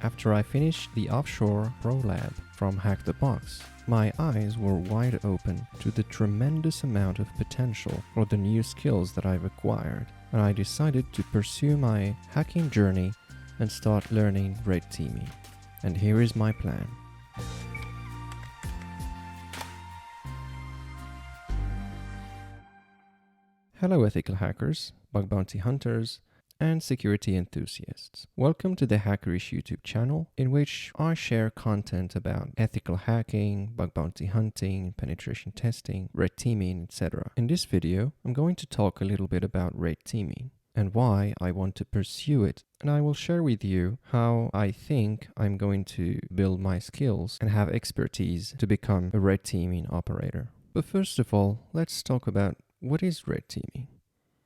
After I finished the offshore pro lab from Hack the Box, my eyes were wide open to the tremendous amount of potential for the new skills that I've acquired, and I decided to pursue my hacking journey and start learning red teaming. And here is my plan. Hello ethical hackers, bug bounty hunters, and security enthusiasts. Welcome to the Hackerish YouTube channel, in which I share content about ethical hacking, bug bounty hunting, penetration testing, red teaming, etc. In this video, I'm going to talk a little bit about red teaming and why I want to pursue it, and I will share with you how I think I'm going to build my skills and have expertise to become a red teaming operator. But first of all, let's talk about what is red teaming.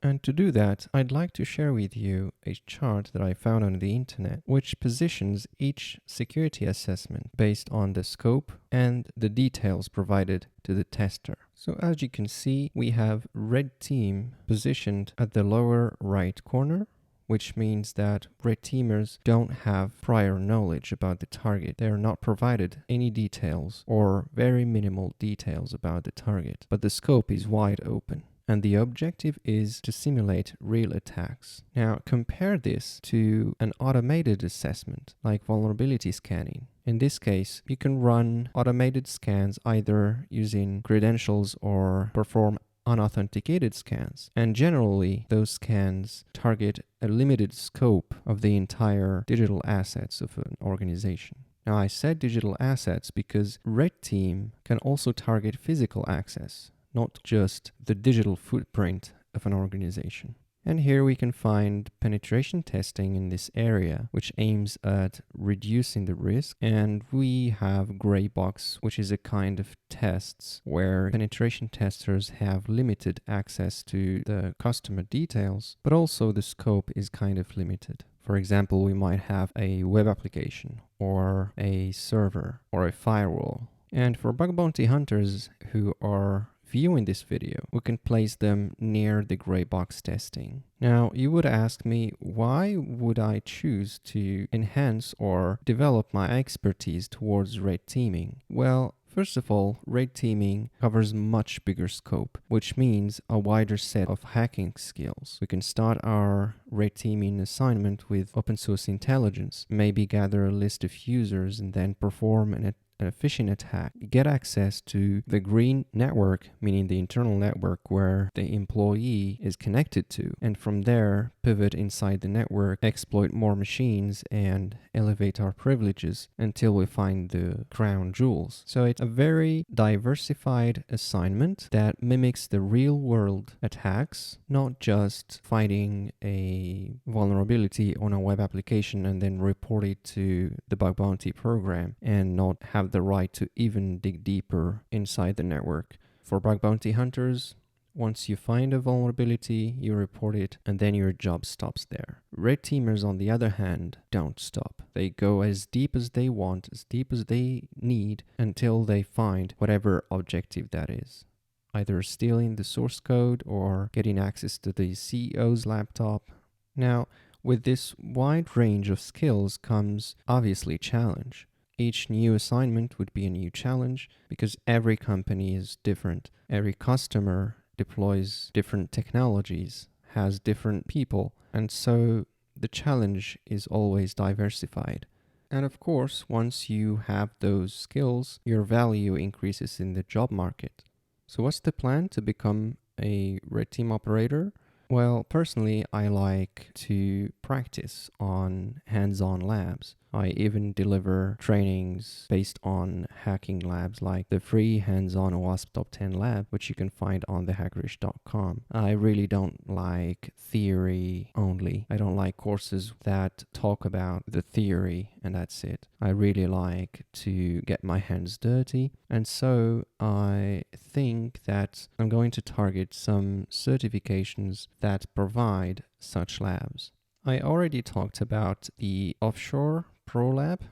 And to do that, I'd like to share with you a chart that I found on the internet, which positions each security assessment based on the scope and the details provided to the tester. So as you can see, we have red team positioned at the lower right corner, which means that red teamers don't have prior knowledge about the target. They are not provided any details or very minimal details about the target, but the scope is wide open. And the objective is to simulate real attacks. Now, compare this to an automated assessment like vulnerability scanning. In this case, you can run automated scans either using credentials or perform unauthenticated scans. And generally, those scans target a limited scope of the entire digital assets of an organization. Now, I said digital assets because red team can also target physical access, not just the digital footprint of an organization. And here we can find penetration testing in this area, which aims at reducing the risk. And we have gray box, which is a kind of tests where penetration testers have limited access to the customer details, but also the scope is kind of limited. For example, we might have a web application or a server or a firewall. And for bug bounty hunters who are viewing this video, we can place them near the gray box testing. Now, you would ask me, why would I choose to enhance or develop my expertise towards red teaming? Well, first of all, red teaming covers much bigger scope, which means a wider set of hacking skills. We can start our red teaming assignment with open source intelligence, maybe gather a list of users and then perform an phishing attack, get access to the green network, meaning the internal network where the employee is connected to, and from there pivot inside the network, exploit more machines, and elevate our privileges until we find the crown jewels. So it's a very diversified assignment that mimics the real world attacks, not just finding a vulnerability on a web application and then report it to the bug bounty program and not have the right to even dig deeper inside the network. For bug bounty hunters, once you find a vulnerability, you report it, and then your job stops there. Red teamers, on the other hand, don't stop. They go as deep as they want, as deep as they need, until they find whatever objective that is. Either stealing the source code or getting access to the CEO's laptop. Now, with this wide range of skills comes obviously challenge. Each new assignment would be a new challenge because every company is different. Every customer deploys different technologies, has different people, and so the challenge is always diversified. And of course, once you have those skills, your value increases in the job market. So what's the plan to become a red team operator? Well, personally, I like to practice on hands-on labs. I even deliver trainings based on hacking labs like the free hands-on OWASP Top 10 lab, which you can find on thehackerish.com. I really don't like theory only. I don't like courses that talk about the theory and that's it. I really like to get my hands dirty, and so I think that I'm going to target some certifications that provide such labs. I already talked about the offshore pro lab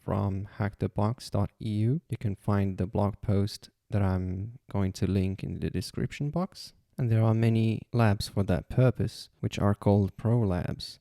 from hackthebox.eu. You can find the blog post that I'm going to link in the description box. And there are many labs for that purpose, which are called pro labs.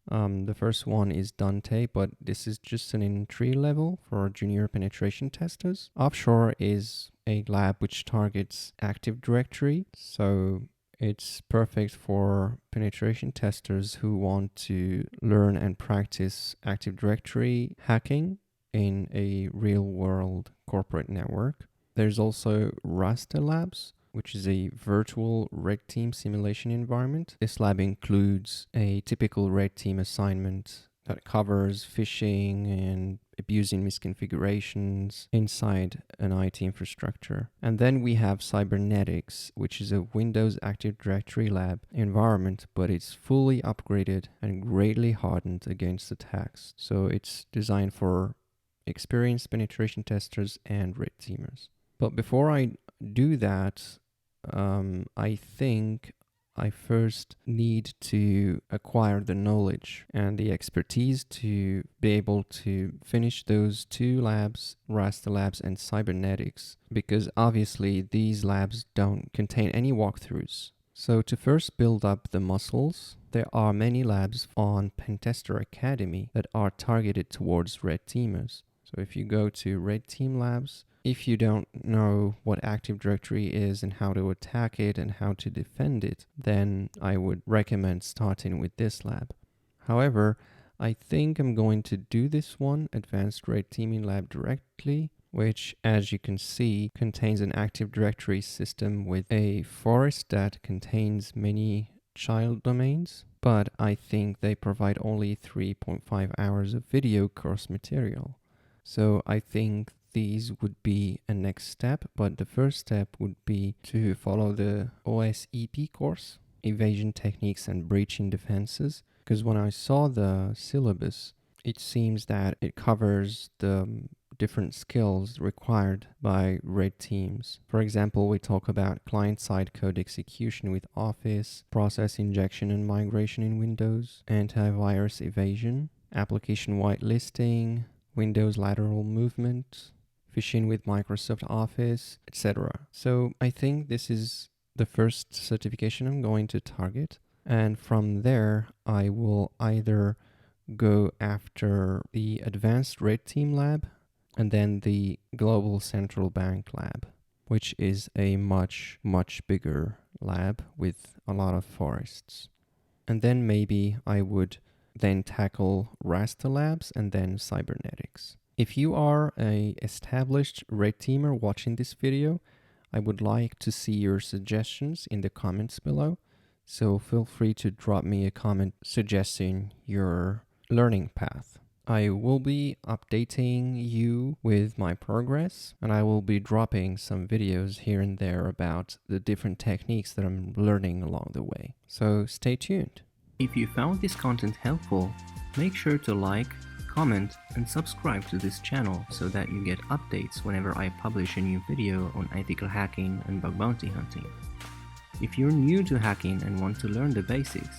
The first one is Dante, but this is just an entry level for junior penetration testers. Offshore is a lab which targets Active Directory, so it's perfect for penetration testers who want to learn and practice Active Directory hacking in a real-world corporate network. There's also Rasta Labs, which is a virtual red team simulation environment. This lab includes a typical red team assignment that covers phishing and abusing misconfigurations inside an IT infrastructure. And then we have Cybernetics, which is a Windows Active Directory lab environment, but it's fully upgraded and greatly hardened against attacks. So it's designed for experienced penetration testers and red teamers. But before I do that, I think I first need to acquire the knowledge and the expertise to be able to finish those two labs, Rasta Labs and Cybernetics, because obviously these labs don't contain any walkthroughs. So to first build up the muscles, there are many labs on Pentester Academy that are targeted towards red teamers. So if you go to Red Team Labs, if you don't know what Active Directory is and how to attack it and how to defend it, then I would recommend starting with this lab. However, I think I'm going to do this one, Advanced Red Teaming Lab, directly, which, as you can see, contains an Active Directory system with a forest that contains many child domains, but I think they provide only 3.5 hours of video course material. So I think these would be a next step, but the first step would be to follow the OSEP course, Evasion Techniques and Breaching Defenses, because when I saw the syllabus, it seems that it covers the different skills required by red teams. For example, we talk about client-side code execution with Office, process injection and migration in Windows, antivirus evasion, application whitelisting, Windows lateral movement, phishing with Microsoft Office, etc. So I think this is the first certification I'm going to target. And from there, I will either go after the Advanced Red Team Lab and then the Global Central Bank Lab, which is a much, much bigger lab with a lot of forests. And then maybe I would then tackle Rasta Labs and then Cybernetics. If you are an established red teamer watching this video, I would like to see your suggestions in the comments below. So feel free to drop me a comment suggesting your learning path. I will be updating you with my progress, and I will be dropping some videos here and there about the different techniques that I'm learning along the way. So stay tuned. If you found this content helpful, make sure to like, comment, and subscribe to this channel so that you get updates whenever I publish a new video on ethical hacking and bug bounty hunting. If you're new to hacking and want to learn the basics,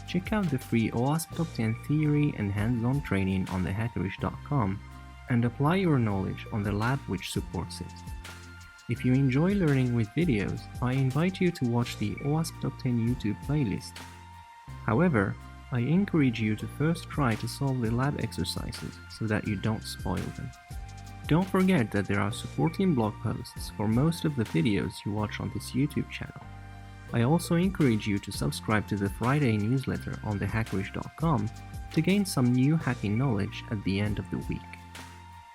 check out the free OWASP Top 10 theory and hands-on training on thehackerish.com and apply your knowledge on the lab which supports it. If you enjoy learning with videos, I invite you to watch the OWASP Top 10 YouTube playlist. However, I encourage you to first try to solve the lab exercises so that you don't spoil them. Don't forget that there are supporting blog posts for most of the videos you watch on this YouTube channel. I also encourage you to subscribe to the Friday newsletter on thehackerish.com to gain some new hacking knowledge at the end of the week.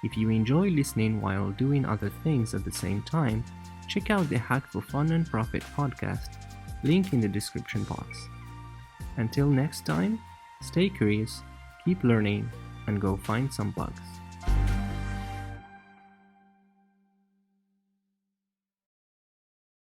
If you enjoy listening while doing other things at the same time, check out the Hack for Fun and Profit podcast, link in the description box. Until next time, stay curious, keep learning, and go find some bugs.